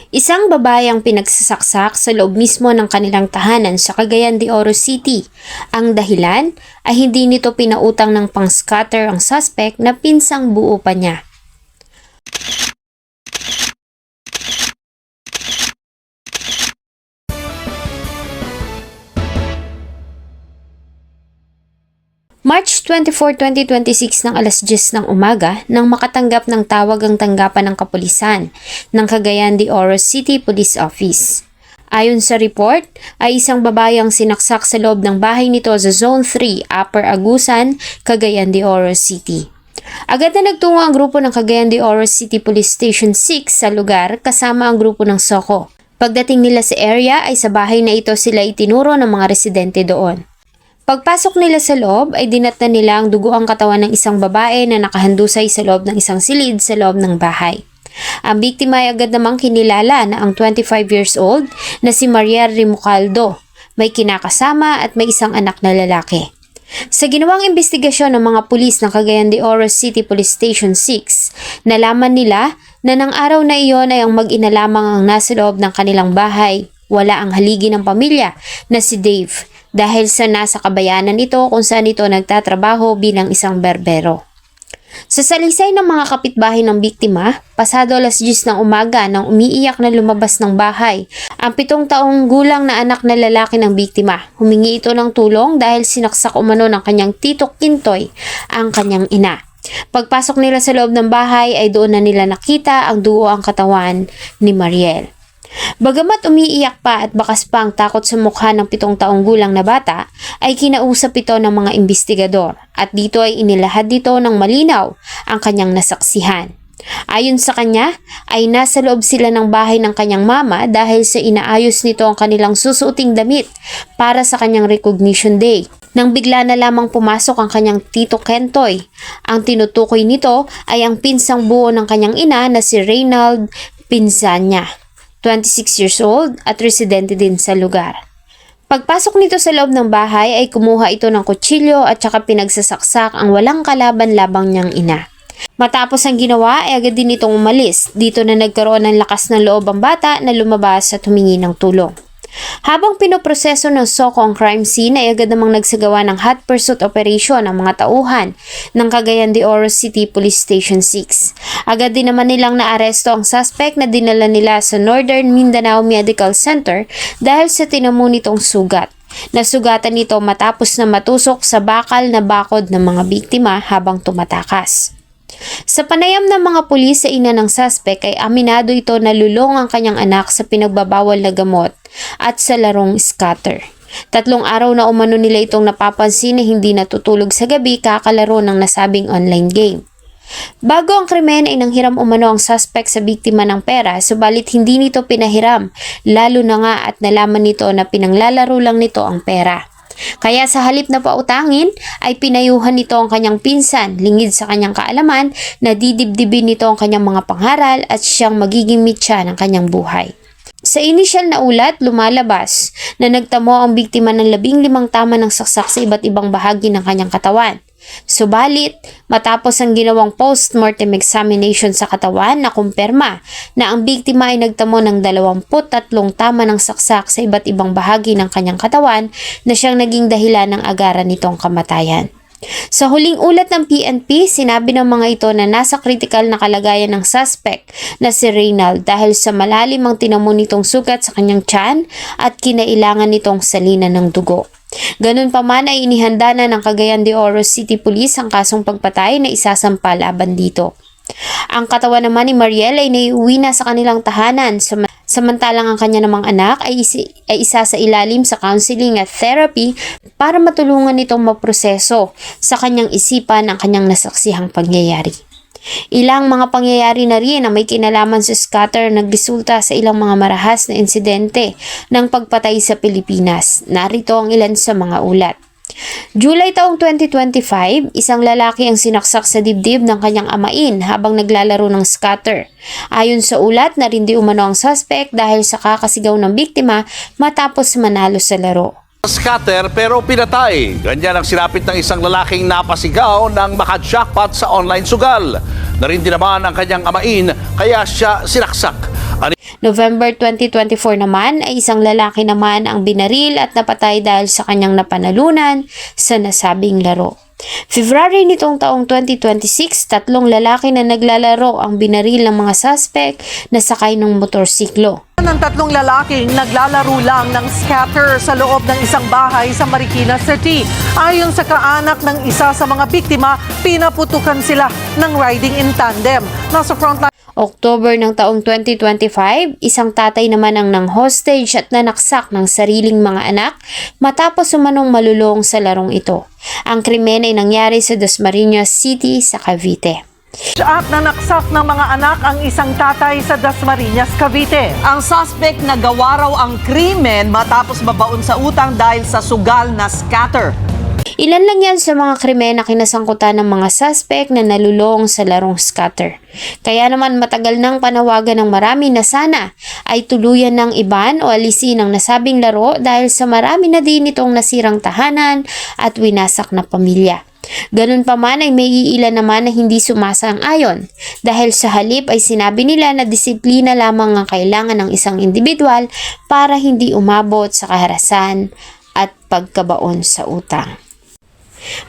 Isang babae ang pinagsasaksak sa loob mismo ng kanilang tahanan sa Cagayan de Oro City. Ang dahilan ay hindi nito pinautang ng pang-scatter ang suspect na pinsang buo pa niya. March 24, 2026 ng alas 10 ng umaga nang makatanggap ng tawag ang tanggapan ng kapulisan ng Cagayan de Oro City Police Office. Ayon sa report, ay isang babae ang sinaksak sa loob ng bahay nito sa Zone 3, Upper Agusan, Cagayan de Oro City. Agad na nagtungo ang grupo ng Cagayan de Oro City Police Station 6 sa lugar kasama ang grupo ng SOCO. Pagdating nila sa area ay sa bahay na ito sila itinuro ng mga residente doon. Pagpasok nila sa loob ay dinatnan nila ang duguang katawan ng isang babae na nakahandusay sa loob ng isang silid sa loob ng bahay. Ang biktima ay agad namang kinilala na ang 25 years old na si Mariel Rimucaldo, may kinakasama at may isang anak na lalaki. Sa ginawang investigasyon ng mga pulis ng Cagayan de Oro City Police Station 6, nalaman nila na ng araw na iyon ay ang mag-ina lamang ang nasa loob ng kanilang bahay. Wala ang haligi ng pamilya na si Dave dahil sa nasa kabayanan ito kung saan ito nagtatrabaho bilang isang berbero. Sa salisay ng mga kapitbahay ng biktima, pasado alas 10 ng umaga nang umiiyak na lumabas ng bahay, ang 7 taong gulang na anak na lalaki ng biktima. Humingi ito ng tulong dahil sinaksak umano ng kanyang tito Kintoy ang kanyang ina. Pagpasok nila sa loob ng bahay ay doon na nila nakita ang dugo ang katawan ni Mariel. Bagamat umiiyak pa at bakas pa ang takot sa mukha ng 7 taong gulang na bata, ay kinausap ito ng mga investigador at dito ay inilahad dito ng malinaw ang kanyang nasaksihan. Ayon sa kanya, ay nasa loob sila ng bahay ng kanyang mama dahil sa inaayos nito ang kanilang susuoting damit para sa kanyang recognition day. Nang bigla na lamang pumasok ang kanyang tito Kentoy, ang tinutukoy nito ay ang pinsang buo ng kanyang ina na si Reynald Pinzania, 26 years old at residente din sa lugar. Pagpasok nito sa loob ng bahay ay kumuha ito ng kutsilyo at saka pinagsasaksak ang walang kalaban-labang niyang ina. Matapos ang ginawa ay agad din itong umalis. Dito na nagkaroon ng lakas ng loob ang bata na lumabas at humingi ng tulong. Habang pinoproseso ng SOCO ang crime scene ay agad namang nagsagawa ng hot pursuit operation ang mga tauhan ng Cagayan de Oro City Police Station 6. Agad din naman nilang naaresto ang suspect na dinala nila sa Northern Mindanao Medical Center dahil sa tinamo nitong sugat. Nasugatan nito matapos na matusok sa bakal na bakod ng mga biktima habang tumatakas. Sa panayam ng mga pulis sa ina ng suspect ay aminado ito na lulong ang kanyang anak sa pinagbabawal na gamot at sa larong scatter. 3 araw na umano nila itong napapansin na hindi natutulog sa gabi kakalaro ng nasabing online game. Bago ang krimen ay nanghiram umano ang suspect sa biktima ng pera, subalit hindi nito pinahiram, lalo na nga at nalaman nito na pinanglalaro lang nito ang pera. Kaya sa halip na pautangin ay pinayuhan nito ang kanyang pinsan, lingid sa kanyang kaalaman na didibdibin nito ang kanyang mga pangaral at siyang magiging mitya ng kanyang buhay. Sa inisyal na ulat, lumalabas na nagtamo ang biktima ng 15 tama ng saksak sa iba't ibang bahagi ng kanyang katawan. Subalit, matapos ang ginawang post-mortem examination sa katawan na kumpirma na ang biktima ay nagtamo ng 23 tama ng saksak sa iba't ibang bahagi ng kanyang katawan na siyang naging dahilan ng agaran nitong kamatayan. Sa huling ulat ng PNP, sinabi ng mga ito na nasa kritikal na kalagayan ng suspect na si Reynald dahil sa malalim ang tinamo nitong sugat sa kanyang tiyan at kinailangan nitong salinan ng dugo. Ganun pa man ay inihanda na ng Cagayan de Oro City Police ang kasong pagpatay na isasampa laban dito. Ang katawan naman ni Mariel ay naiuwi na sa kanilang tahanan samantalang ang kanya namang anak ay isa sa ilalim sa counseling at therapy para matulungan nitong maproseso sa kanyang isipan ang kanyang nasaksihang pangyayari. Ilang mga pangyayari na rin na may kinalaman sa scatter nagresulta sa ilang mga marahas na insidente ng pagpatay sa Pilipinas. Narito ang ilan sa mga ulat. July taong 2025, isang lalaki ang sinaksak sa dibdib ng kanyang amain habang naglalaro ng scatter. Ayon sa ulat, narindi umano ang suspect dahil sa kakasigaw ng biktima matapos manalo sa laro. Scatter pero pinatay. Ganyan ang sinapit ng isang lalaking napasigaw ng maka-jackpot sa online sugal. Narindi naman ang kanyang amain kaya siya sinaksak. November 2024 naman ay isang lalaki naman ang binaril at napatay dahil sa kanyang napanalunan sa nasabing laro. February nitong taong 2026, 3 lalaki na naglalaro ang binaril ng mga suspect na sakay ng motorsiklo. Ng 3 lalaking naglalaro lang ng scatter sa loob ng isang bahay sa Marikina City. Ayon sa kaanak ng isa sa mga biktima, pinaputukan sila ng riding in tandem. Nasa frontline October ng taong 2025, isang tatay naman ang nang-hostage at nanaksak ng sariling mga anak matapos umanong malulong sa larong ito. Ang krimen ay nangyari sa Dasmariñas City sa Cavite. at nanaksak ng mga anak ang isang tatay sa Dasmariñas, Cavite. Ang suspect nagawa raw ang krimen matapos mabaon sa utang dahil sa sugal na scatter. Ilan lang yan sa mga krimen na kinasangkutan ng mga suspect na nalulong sa larong scatter. Kaya naman matagal nang panawagan ng marami na sana ay tuluyan ng iban o alisin ang nasabing laro dahil sa marami na din itong nasirang tahanan at winasak na pamilya. Ganun pa man ay may iilan naman na hindi sumasang-ayon dahil sa halip ay sinabi nila na disiplina lamang ang kailangan ng isang individual para hindi umabot sa kaharasan at pagkabaon sa utang.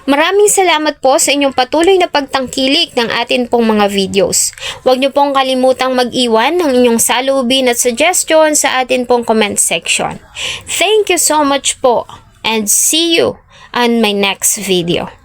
Maraming salamat po sa inyong patuloy na pagtangkilik ng atin pong mga videos. Huwag niyo pong kalimutang mag-iwan ng inyong saloobin at suggestion sa atin pong comment section. Thank you so much po and see you on my next video.